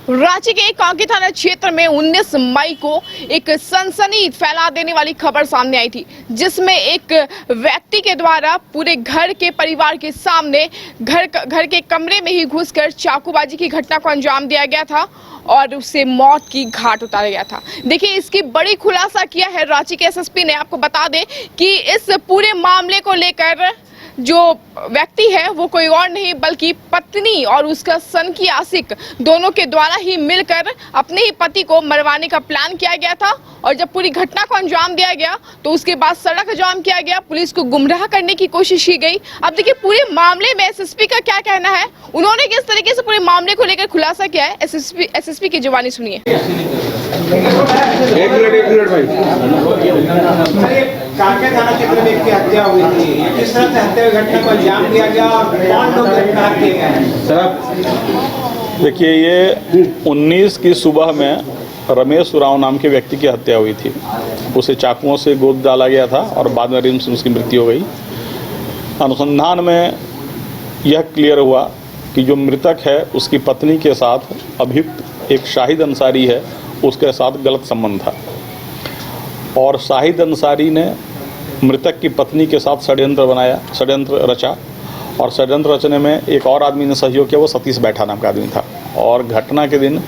रांची के कांके थाना क्षेत्र में 19 मई को एक सनसनी फैला देने वाली खबर सामने आई थी, जिसमें एक व्यक्ति के द्वारा पूरे घर के परिवार के सामने घर के कमरे में ही घुसकर चाकूबाजी की घटना को अंजाम दिया गया था और उसे मौत की घाट उतारा गया था। देखिए, इसकी बड़ी खुलासा किया है रांची के एसएसपी ने। आपको बता दें कि इस पूरे मामले को लेकर जो व्यक्ति है वो कोई और नहीं बल्कि पत्नी और उसका सन की आशिक दोनों के द्वारा ही मिलकर अपने ही पति को मरवाने का प्लान किया गया था। और जब पूरी घटना को अंजाम दिया गया तो उसके बाद सड़क जाम किया गया, पुलिस को गुमराह करने की कोशिश की गई। अब देखिए, पूरे मामले में एसएसपी का क्या कहना है, उन्होंने किस तरीके से पूरे मामले को लेकर खुलासा किया है। एसएसपी की जुबानी सुनिए। एक मिनट भाई। कांके थाना क्षेत्र में एक हत्या हुई थी, किस तरह से हत्या घटना को अंजाम दिया गया और कौन लोग गिरफ्तार किए गए हैं? देखिए, ये 19 की सुबह में रमेश उरांव नाम के व्यक्ति की हत्या हुई थी। उसे चाकुओं से गोद डाला गया था और बाद में रिम्स में उसकी मृत्यु हो गई। अनुसंधान में यह क्लियर हुआ कि जो मृतक है उसकी पत्नी के साथ अभियुक्त एक शाहिद अंसारी है, उसके साथ गलत संबंध था और शाहिद अंसारी ने मृतक की पत्नी के साथ षड्यंत्र रचा और षड्यंत्र रचने में एक और आदमी ने सहयोग किया, वो सतीश बैठा नाम का आदमी था। और घटना के दिन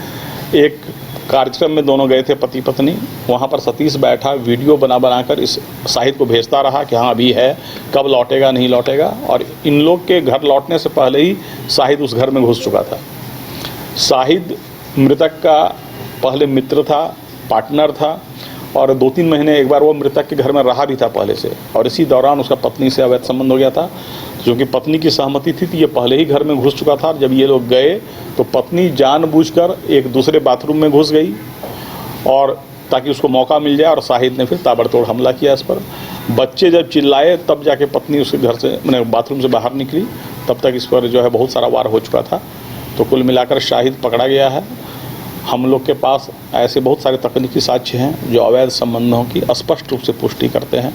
एक कार्यक्रम में दोनों गए थे पति पत्नी। वहाँ पर सतीश बैठा वीडियो बनाकर इस शाहिद को भेजता रहा कि हाँ अभी है, कब लौटेगा नहीं लौटेगा। और इन लोग के घर लौटने से पहले ही शाहिद उस घर में घुस चुका था। शाहिद मृतक का पहले मित्र था, पार्टनर था और 2-3 महीने एक बार वो मृतक के घर में रहा भी था पहले से। और इसी दौरान उसका पत्नी से अवैध संबंध हो गया था। क्योंकि पत्नी की सहमति थी तो ये पहले ही घर में घुस चुका था। जब ये लोग गए तो पत्नी जानबूझकर एक दूसरे बाथरूम में घुस गई और ताकि उसको मौका मिल जाए, और शाहिद ने फिर ताबड़तोड़ हमला किया इस पर। बच्चे जब चिल्लाए तब जाके पत्नी उसके घर से बाथरूम से बाहर निकली, तब तक इस पर जो है बहुत सारा वार हो चुका था। तो कुल मिलाकर शाहिद पकड़ा गया है। हम लोग के पास ऐसे बहुत सारे तकनीकी साक्ष्य हैं जो अवैध संबंधों की स्पष्ट रूप से पुष्टि करते हैं।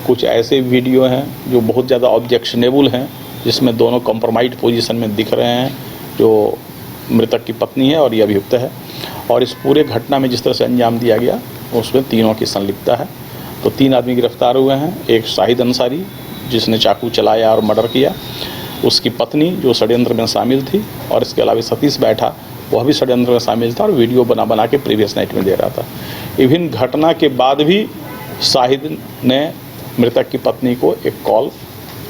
कुछ ऐसे वीडियो हैं जो बहुत ज़्यादा ऑब्जेक्शनेबल हैं, जिसमें दोनों कॉम्प्रोमाइज्ड पोजीशन में दिख रहे हैं, जो मृतक की पत्नी है और ये अभियुक्त है। और इस पूरे घटना में जिस तरह से अंजाम दिया गया उसमें तीनों की संलिप्तता है। तो 3 आदमी गिरफ्तार हुए हैं। एक शाहिद अंसारी जिसने चाकू चलाया और मर्डर किया, उसकी पत्नी जो षड्यंत्र में शामिल थी, और इसके अलावा सतीश बैठा वह भी षड्यंत्र में शामिल था और वीडियो बना के प्रीवियस नाइट में दे रहा था। इवन घटना के बाद भी शाहिद ने मृतक की पत्नी को एक कॉल,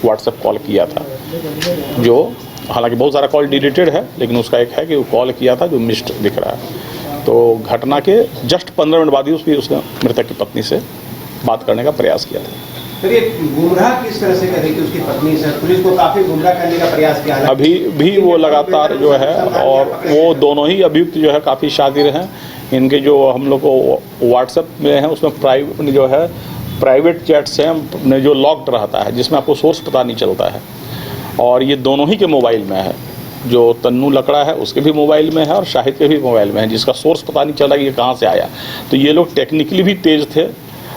व्हाट्सएप कॉल किया था, जो हालांकि बहुत सारा कॉल डिलीटेड है, लेकिन उसका एक है कि वो कॉल किया था जो मिस्ड दिख रहा है। तो घटना के जस्ट 15 मिनट बाद ही उसने मृतक की पत्नी से बात करने का प्रयास किया था। तो ये गुमराह किस तरह से कर रही थी उसकी पत्नी से? पुलिस को काफ़ी गुमराह करने का प्रयास किया। अभी भी वो लगातार जो है, और वो दोनों ही अभियुक्त जो है काफ़ी शातिर हैं। इनके जो हम लोग को व्हाट्सएप में है उसमें प्राइवेट चैट्स हैं जो लॉक्ड रहता है, जिसमें आपको सोर्स पता नहीं चलता है। और ये दोनों ही के मोबाइल में है, जो तन्नू लकड़ा है उसके भी मोबाइल में है और शाहिद के भी मोबाइल में है, जिसका सोर्स पता नहीं चला कि ये कहाँ से आया। तो ये लोग टेक्निकली भी तेज थे।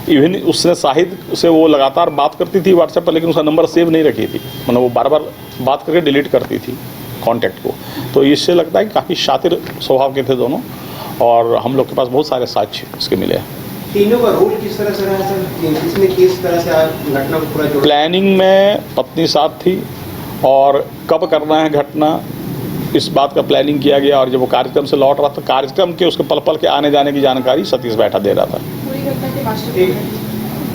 इवन उसने शाहिद से वो लगातार बात करती थी व्हाट्सएप पर, लेकिन उसका नंबर सेव नहीं रखी थी, मतलब वो बार बार बात करके डिलीट करती थी कॉन्टैक्ट को। तो इससे लगता है कि काफ़ी शातिर स्वभाव के थे दोनों, और हम लोग के पास बहुत सारे साक्ष्य इसके मिले हैं। तीनों का रोल किस तरह से रहा सर? इसमें किस तरह से घटना को पूरा प्लानिंग में पत्नी साथ थी और कब करना है घटना इस बात का प्लानिंग किया गया। और जब वो कार्यक्रम से लौट रहा था, कार्यक्रम के उसके पल के आने जाने की जानकारी सतीश बैठा दे रहा था।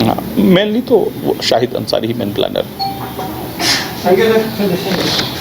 हाँ, मेनली तो वो शाहिद अंसारी ही main planner. Thank you sir.